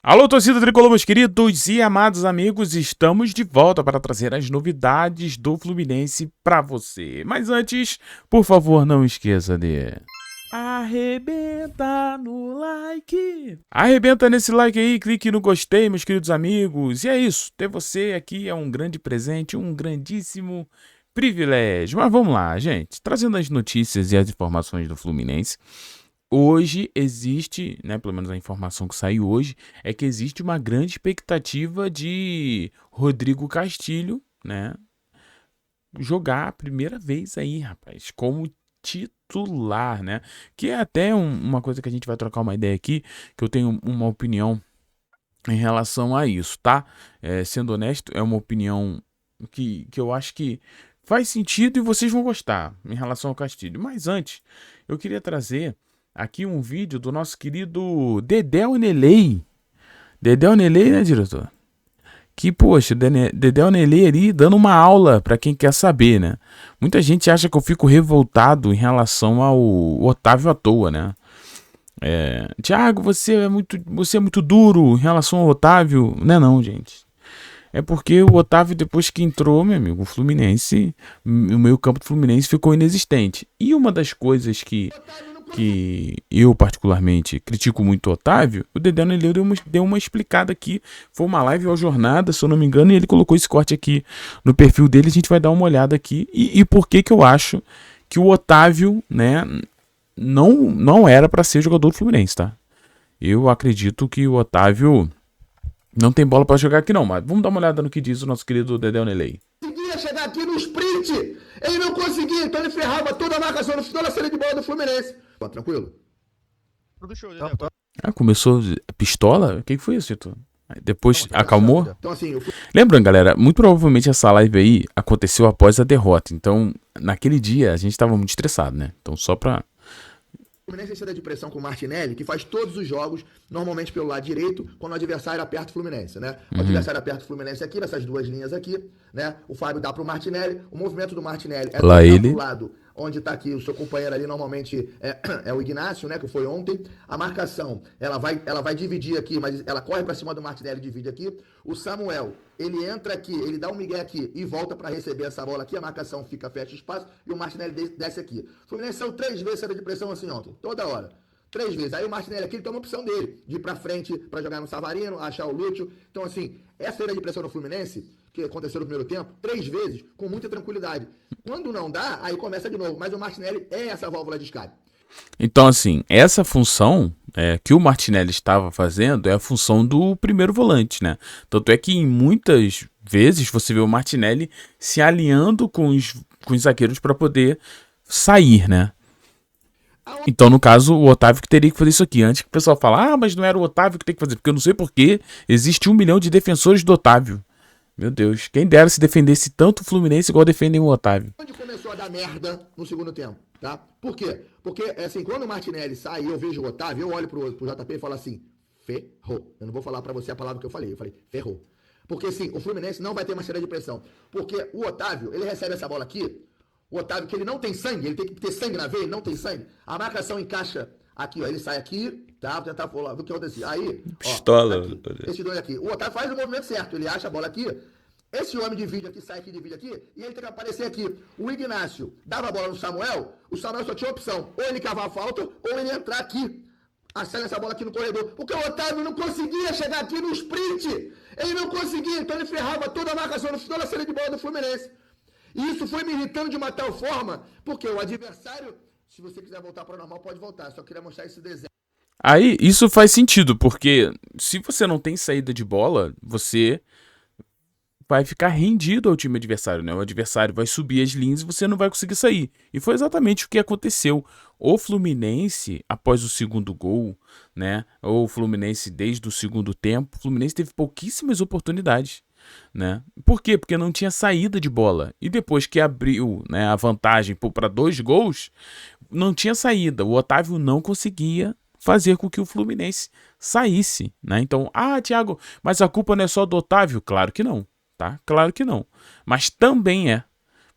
Alô, torcida tricolor, meus queridos e amados amigos, estamos de volta para trazer as novidades do Fluminense para você. Mas antes, por favor, não esqueça de arrebenta no like. Arrebenta nesse like aí, clique no gostei, meus queridos amigos. E é isso, ter você aqui é um grande presente, um grandíssimo privilégio. Mas vamos lá, gente, trazendo as notícias e as informações do Fluminense. Hoje existe, né, pelo menos a informação que saiu hoje, é que existe uma grande expectativa de Rodrigo Castilho, né, jogar a primeira vez aí, rapaz, como titular, né, que é até uma coisa que a gente vai trocar uma ideia aqui, que eu tenho uma opinião em relação a isso, tá? Sendo honesto, é uma opinião que eu acho que faz sentido e vocês vão gostar em relação ao Castilho. Mas antes, eu queria trazer aqui um vídeo do nosso querido Dedéu Nelei. Dedéu Nelei, né, diretor? Que, poxa, Dedéu Nelei ali dando uma aula pra quem quer saber, né? Muita gente acha que eu fico revoltado em relação ao Otávio à toa, né? Thiago, você é muito duro em relação ao Otávio. Não é não, gente. É porque o Otávio, depois que entrou, meu amigo, o meio campo do Fluminense ficou inexistente. E uma das coisas que eu particularmente critico muito o Otávio, o Dedé Neleu deu uma explicada aqui. Foi uma live ao Jornada, se eu não me engano, e ele colocou esse corte aqui no perfil dele. A gente vai dar uma olhada aqui. E por que eu acho que o Otávio, né, não era para ser jogador do Fluminense, tá? Eu acredito que o Otávio não tem bola para jogar aqui não, mas vamos dar uma olhada no que diz o nosso querido Dedé Nelei. Conseguia chegar aqui no sprint, ele não conseguia, então ele ferrava toda a marcação, toda a saída de bola do Fluminense. Tá tranquilo? Tudo show, Dedé. Começou pistola? O que foi isso, Tito? Depois acalmou? Então assim, Lembrando, galera, muito provavelmente essa live aí aconteceu após a derrota. Então, naquele dia, a gente tava muito estressado, né? Então, só pra... O Fluminense entra de pressão com o Martinelli, que faz todos os jogos, normalmente pelo lado direito, quando o adversário aperta o Fluminense, né? O adversário aperta o Fluminense aqui, nessas duas linhas aqui, né? O Fábio dá pro Martinelli, o movimento do Martinelli é lá ele pro lado onde tá aqui o seu companheiro ali, normalmente é o Ignacio, né? Que foi ontem. A marcação, ela vai dividir aqui, mas ela corre pra cima do Martinelli e divide aqui. O Samuel, ele entra aqui, ele dá um migué aqui e volta pra receber essa bola aqui, a marcação fica, fecha espaço, e o Martinelli desce aqui. O Fluminense saiu 3 vezes saída de pressão assim ontem, toda hora. 3 vezes. Aí o Martinelli aqui, ele toma a opção dele, de ir pra frente pra jogar no Savarino, achar o Lúcio. Então, assim, essa saída de pressão no Fluminense, que aconteceu no primeiro tempo, 3 vezes, com muita tranquilidade. Quando não dá, aí começa de novo. Mas o Martinelli é essa válvula de escape. Então, assim, essa função que o Martinelli estava fazendo é a função do primeiro volante, né? Tanto é que em muitas vezes você vê o Martinelli se alinhando com os zagueiros para poder sair, né? Então, no caso, o Otávio que teria que fazer isso aqui. Antes que o pessoal fala, mas não era o Otávio que tem que fazer. Porque eu não sei porquê, existe 1 milhão de defensores do Otávio. Meu Deus, quem dera se defendesse tanto o Fluminense igual defendem o Otávio. Onde começou a dar merda no segundo tempo, tá? Por quê? Porque, assim, quando o Martinelli sai e eu vejo o Otávio, eu olho pro JP e falo assim, ferrou. Eu não vou falar pra você a palavra que eu falei ferrou. Porque, assim, o Fluminense não vai ter uma saída de pressão. Porque o Otávio, ele recebe essa bola aqui, o Otávio, que ele não tem sangue, ele tem que ter sangue na veia, ele não tem sangue. A marcação encaixa aqui, ó. Ele sai aqui, tá? Vou tentar falar do que aconteceu. Aí, pistola. Ó, aqui, esse dois aqui. O Otávio faz o movimento certo, ele acha a bola aqui. Esse homem divide aqui, sai aqui, divide aqui, e ele tem que aparecer aqui. O Ignacio dava a bola no Samuel, o Samuel só tinha opção. Ou ele cavar a falta, ou ele entrar aqui. Acena essa bola aqui no corredor. Porque o Otávio não conseguia chegar aqui no sprint. Ele não conseguia, então ele ferrava toda a marcação, toda a saída de bola do Fluminense. E isso foi me irritando de uma tal forma, porque o adversário, se você quiser voltar para o normal, pode voltar. Só queria mostrar esse desenho. Aí, isso faz sentido, porque se você não tem saída de bola, você vai ficar rendido ao time adversário, né? O adversário vai subir as linhas e você não vai conseguir sair. E foi exatamente o que aconteceu. O Fluminense, após o segundo gol, né? Ou o Fluminense desde o segundo tempo, o Fluminense teve pouquíssimas oportunidades, né? Por quê? Porque não tinha saída de bola. E depois que abriu, né, a vantagem para 2 gols, não tinha saída. O Otávio não conseguia fazer com que o Fluminense saísse, né? Então, Thiago, mas a culpa não é só do Otávio? Claro que não, tá? Claro que não. Mas também é.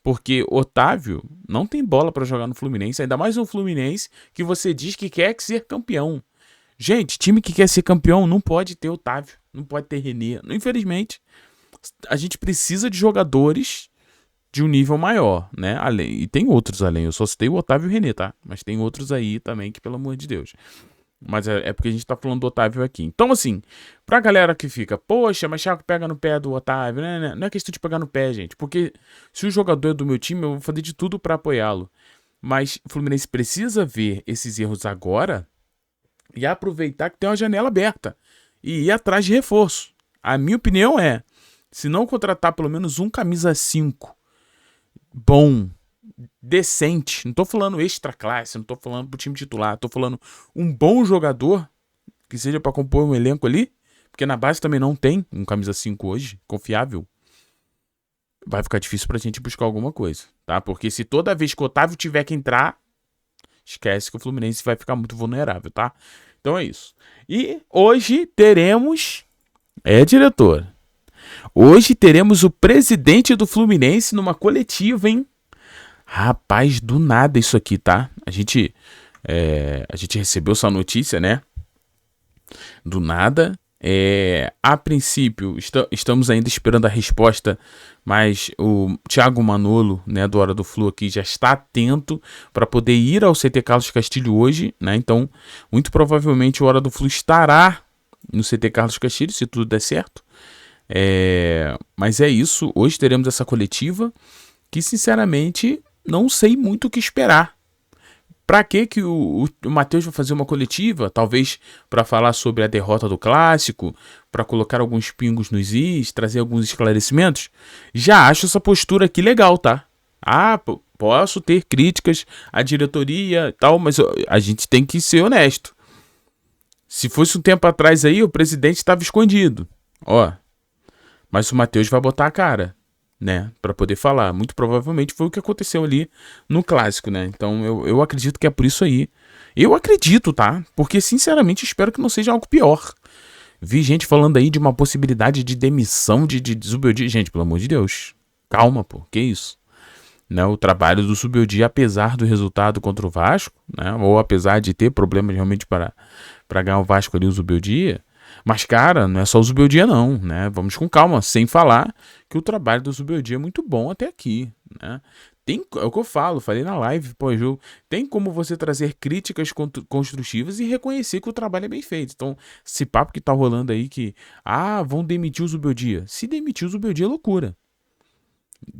Porque Otávio não tem bola para jogar no Fluminense, ainda mais um Fluminense que você diz que quer ser campeão. Gente, time que quer ser campeão não pode ter Otávio, não pode ter René. Infelizmente, a gente precisa de jogadores de um nível maior, né? Além, e tem outros além. Eu só citei o Otávio e o René, tá? Mas tem outros aí também que, pelo amor de Deus. Mas é porque a gente tá falando do Otávio aqui. Então, assim, pra galera que fica, poxa, mas Thiago pega no pé do Otávio, né? Não é questão de pegar no pé, gente. Porque se o jogador é do meu time, eu vou fazer de tudo pra apoiá-lo. Mas o Fluminense precisa ver esses erros agora e aproveitar que tem uma janela aberta e ir atrás de reforço. A minha opinião é, se não contratar pelo menos um camisa 5 bom, decente, não tô falando extra classe, não tô falando pro time titular, tô falando um bom jogador que seja pra compor um elenco ali, porque na base também não tem um camisa 5 hoje, confiável. Vai ficar difícil pra gente buscar alguma coisa, tá? Porque se toda vez que o Otávio tiver que entrar, esquece que o Fluminense vai ficar muito vulnerável, tá? Então é isso. E hoje teremos... diretor. Hoje teremos o presidente do Fluminense numa coletiva, hein? Rapaz, do nada isso aqui, tá? A gente recebeu essa notícia, né? Do nada. A princípio, estamos ainda esperando a resposta, mas o Thiago Manolo, né, do Hora do Flu aqui, já está atento para poder ir ao CT Carlos Castilho hoje, né? Então, muito provavelmente o Hora do Flu estará no CT Carlos Castilho, se tudo der certo. Mas é isso, hoje teremos essa coletiva que, sinceramente, não sei muito o que esperar. Pra que o Matheus vai fazer uma coletiva? Talvez para falar sobre a derrota do Clássico, para colocar alguns pingos nos is, trazer alguns esclarecimentos? Já acho essa postura aqui legal, tá? Posso ter críticas à diretoria e tal, mas a gente tem que ser honesto. Se fosse um tempo atrás aí, o presidente estava escondido. Mas o Matheus vai botar a cara, né, para poder falar. Muito provavelmente foi o que aconteceu ali no Clássico, né? Então eu acredito que é por isso aí. Eu acredito, tá? Porque sinceramente espero que não seja algo pior. Vi gente falando aí de uma possibilidade de demissão de Zubeldia. Gente, pelo amor de Deus, calma, pô, que isso? Né, o trabalho do Zubeldia, apesar do resultado contra o Vasco, né, ou apesar de ter problemas realmente para ganhar o Vasco ali, o Zubeldia. Mas, cara, não é só o Zubeldia não, né? Vamos com calma, sem falar que o trabalho do Zubeldia é muito bom até aqui, né? É o que eu falei na live pós-jogo, tem como você trazer críticas construtivas e reconhecer que o trabalho é bem feito. Então, esse papo que tá rolando aí que, vão demitir o Zubeldia. Se demitir o Zubeldia é loucura.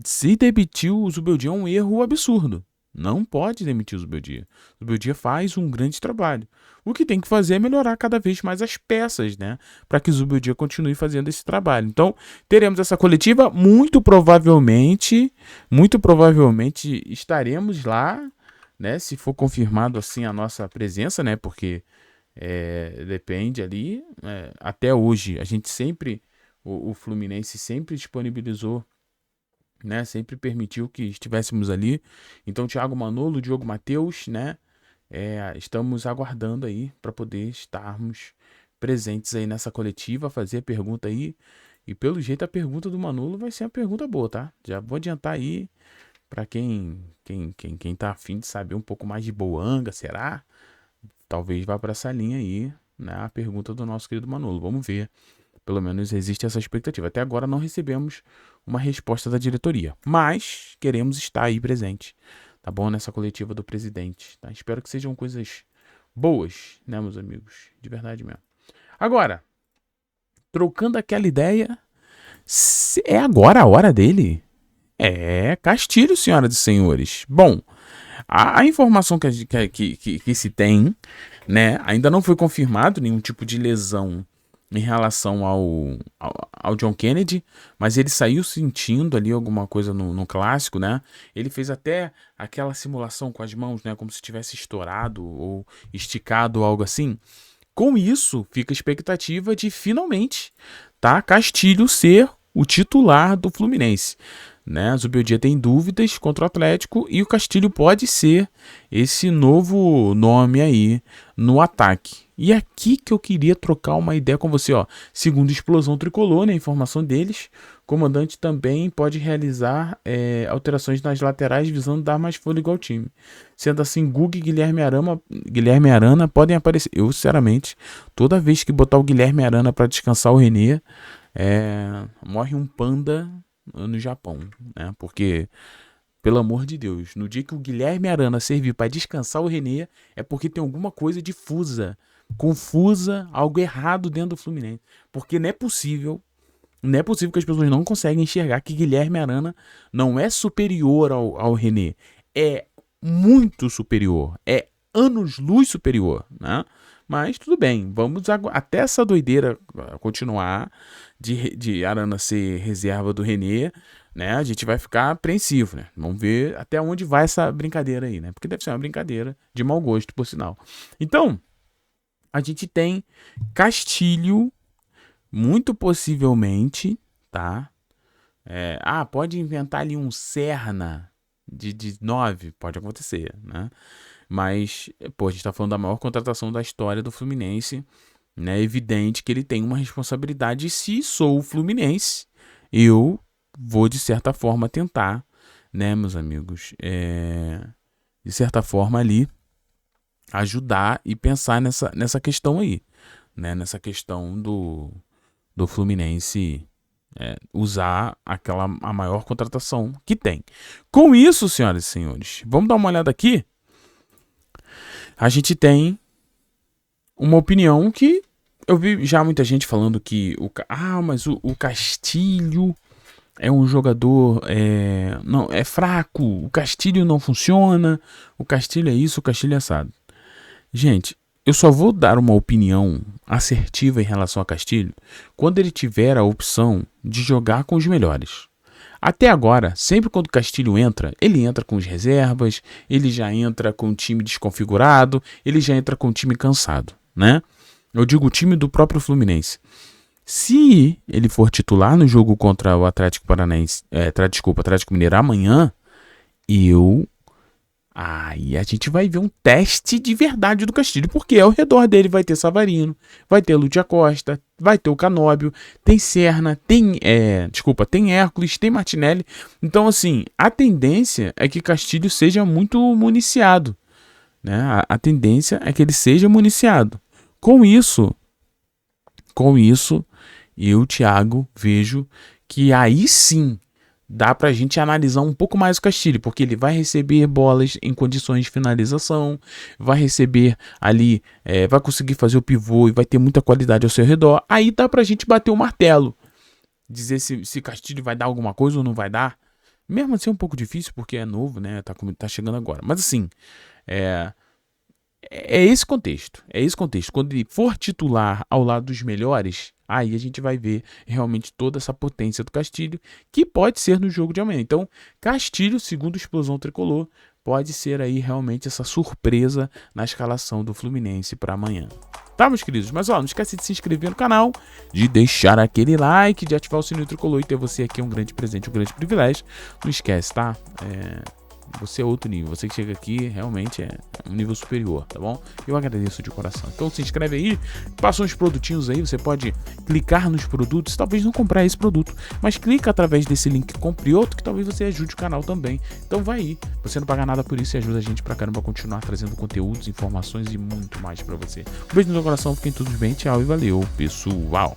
Se demitir o Zubeldia é um erro absurdo. Não pode demitir o Zubeldia. O Zubeldia faz um grande trabalho. O que tem que fazer é melhorar cada vez mais as peças, né? Para que o Zubeldia continue fazendo esse trabalho. Então, teremos essa coletiva. Muito provavelmente estaremos lá, né? Se for confirmado assim a nossa presença, né? Porque depende ali. Até hoje, a gente sempre, o Fluminense sempre disponibilizou, né, sempre permitiu que estivéssemos ali. Então, Thiago Manolo, Diogo Matheus, né, estamos aguardando aí para poder estarmos presentes aí nessa coletiva, fazer a pergunta aí. E pelo jeito a pergunta do Manolo vai ser uma pergunta boa, tá? Já vou adiantar aí para quem tá afim de saber um pouco mais de Boanga, será? Talvez vá para essa linha aí, né, a pergunta do nosso querido Manolo. Vamos ver. Pelo menos existe essa expectativa. Até agora não recebemos uma resposta da diretoria, mas queremos estar aí presente, tá bom? Nessa coletiva do presidente, tá? Espero que sejam coisas boas, né, meus amigos? De verdade mesmo. Agora, trocando aquela ideia, é agora a hora dele? Castilho, senhoras e senhores. Bom, a informação que se tem, né, ainda não foi confirmado nenhum tipo de lesão em relação ao John Kennedy, mas ele saiu sentindo ali alguma coisa no Clássico, né? Ele fez até aquela simulação com as mãos, né? Como se tivesse estourado ou esticado, algo assim. Com isso, fica a expectativa de finalmente, tá, Castilho ser o titular do Fluminense, né? O Zubeldia tem dúvidas contra o Atlético e o Castilho pode ser esse novo nome aí no ataque. E aqui que eu queria trocar uma ideia com você, ó. Segundo Explosão Tricolor, né, informação deles, o comandante também pode realizar alterações nas laterais visando dar mais fôlego ao time. Sendo assim, Guga e Guilherme Arana podem aparecer. Eu, sinceramente, toda vez que botar o Guilherme Arana para descansar o René, morre um panda no Japão, né? Porque, pelo amor de Deus, no dia que o Guilherme Arana servir para descansar o René, é porque tem alguma coisa confusa, algo errado dentro do Fluminense. Porque não é possível que as pessoas não conseguem enxergar que Guilherme Arana não é superior ao René. É muito superior. É anos-luz superior, né? Mas tudo bem, vamos até essa doideira continuar de Arana ser reserva do René, né? A gente vai ficar apreensivo, né? Vamos ver até onde vai essa brincadeira aí, né? Porque deve ser uma brincadeira de mau gosto, por sinal. Então, a gente tem Castilho, muito possivelmente, tá? Pode inventar ali um Serna de 9, pode acontecer, né? Mas, a gente tá falando da maior contratação da história do Fluminense, né? É evidente que ele tem uma responsabilidade. E se sou o Fluminense, eu vou, de certa forma, tentar, né, meus amigos? De certa forma ali, ajudar e pensar nessa questão aí, né? Nessa questão do Fluminense usar a maior contratação que tem. Com isso, senhoras e senhores, vamos dar uma olhada aqui. A gente tem uma opinião que eu vi já muita gente falando que mas o Castilho é um jogador não é fraco, o Castilho não funciona, o Castilho é isso, o Castilho é assado. Gente, eu só vou dar uma opinião assertiva em relação a Castilho quando ele tiver a opção de jogar com os melhores. Até agora, sempre quando o Castilho entra, ele entra com os reservas, ele já entra com o time desconfigurado, ele já entra com o time cansado, né? Eu digo o time do próprio Fluminense. Se ele for titular no jogo contra o Atlético Mineiro amanhã, aí a gente vai ver um teste de verdade do Castilho, porque ao redor dele vai ter Savarino, vai ter Lúcio Costa, vai ter o Canóbio, tem Serna, tem Hércules, tem Martinelli. Então, assim, a tendência é que Castilho seja muito municiado, né? A tendência é que ele seja municiado. Com isso, eu, Thiago, vejo que aí sim dá pra gente analisar um pouco mais o Castilho, porque ele vai receber bolas em condições de finalização, vai receber ali, vai conseguir fazer o pivô e vai ter muita qualidade ao seu redor. Aí dá pra gente bater o martelo, dizer se Castilho vai dar alguma coisa ou não vai dar. Mesmo assim é um pouco difícil, porque é novo, né? Tá chegando agora. Mas assim, é esse contexto. Quando ele for titular ao lado dos melhores, aí a gente vai ver realmente toda essa potência do Castilho, que pode ser no jogo de amanhã. Então, Castilho, segundo Explosão Tricolor, pode ser aí realmente essa surpresa na escalação do Fluminense para amanhã. Tá, meus queridos? Mas não esquece de se inscrever no canal, de deixar aquele like, de ativar o sininho tricolor e ter você aqui um grande presente, um grande privilégio. Não esquece, tá? Você é outro nível, você que chega aqui realmente é um nível superior, tá bom? Eu agradeço de coração. Então se inscreve aí, passa uns produtinhos aí, você pode clicar nos produtos, talvez não comprar esse produto, mas clica através desse link, compre outro, que talvez você ajude o canal também. Então vai aí, você não paga nada por isso e ajuda a gente pra caramba a continuar trazendo conteúdos, informações e muito mais pra você. Um beijo no seu coração, fiquem todos bem, tchau e valeu, pessoal!